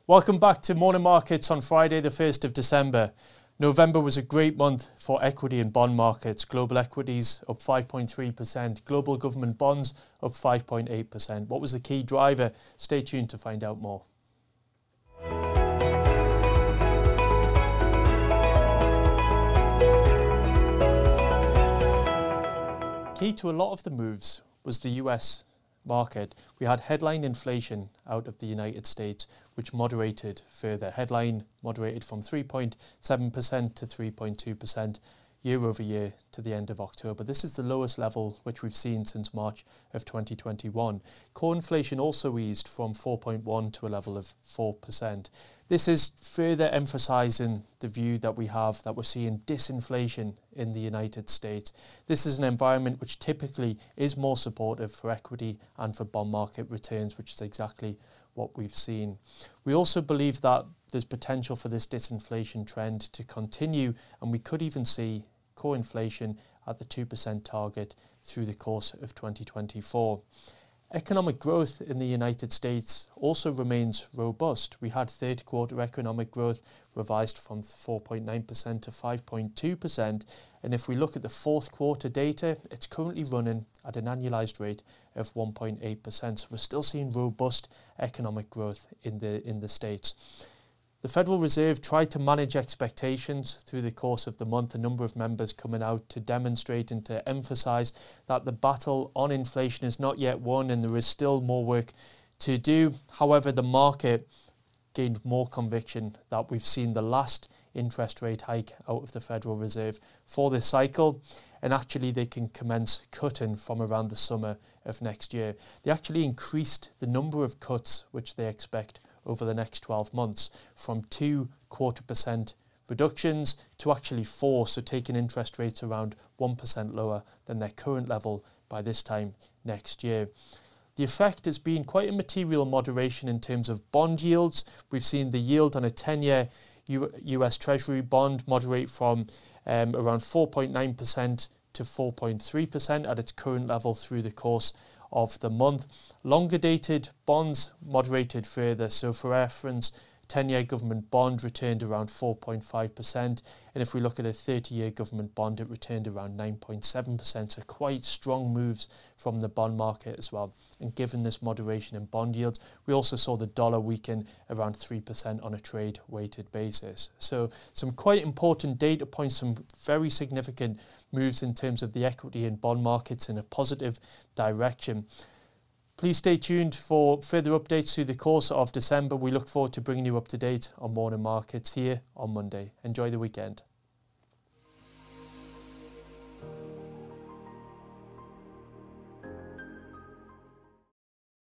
Welcome back to Morning Markets on Friday the 1st of December. November was a great month for equity and bond markets. Global equities up 5.3%, global government bonds up 5.8%. What was the key driver? Stay tuned to find out more. Key to a lot of the moves was the US market. We had headline inflation out of the United States, which moderated further. Headline moderated from 3.7% to 3.2% year over year to the end of October. This is the lowest level which we've seen since March of 2021. Core inflation also eased from 4.1 to a level of 4%. This is further emphasising the view that we have that we're seeing disinflation in the United States. This is an environment which typically is more supportive for equity and for bond market returns, which is exactly what we've seen. We also believe that there's potential for this disinflation trend to continue, and we could even see core inflation at the 2% target through the course of 2024. Economic growth in the United States also remains robust. We had third quarter economic growth revised from 4.9% to 5.2%. And if we look at the fourth quarter data, it's currently running at an annualized rate of 1.8%. So we're still seeing robust economic growth in the States. The Federal Reserve tried to manage expectations through the course of the month, a number of members coming out to demonstrate and to emphasise that the battle on inflation is not yet won and there is still more work to do. However, the market gained more conviction that we've seen the last interest rate hike out of the Federal Reserve for this cycle, and actually they can commence cutting from around the summer of next year. They actually increased the number of cuts which they expect over the next 12 months from 2.25% reductions to actually 4%, so taking interest rates around 1% lower than their current level by this time next year. The effect has been quite a material moderation in terms of bond yields. We've seen the yield on a 10-year US Treasury bond moderate from around 4.9% to 4.3% at its current level through the course of the month. Longer dated bonds moderated further. So for reference, 10-year government bond returned around 4.5%. And if we look at a 30-year government bond, it returned around 9.7%. So quite strong moves from the bond market as well. And given this moderation in bond yields, we also saw the dollar weaken around 3% on a trade-weighted basis. So some quite important data points, some very significant moves in terms of the equity and bond markets in a positive direction. Please stay tuned for further updates through the course of December. We look forward to bringing you up to date on morning markets here on Monday. Enjoy the weekend.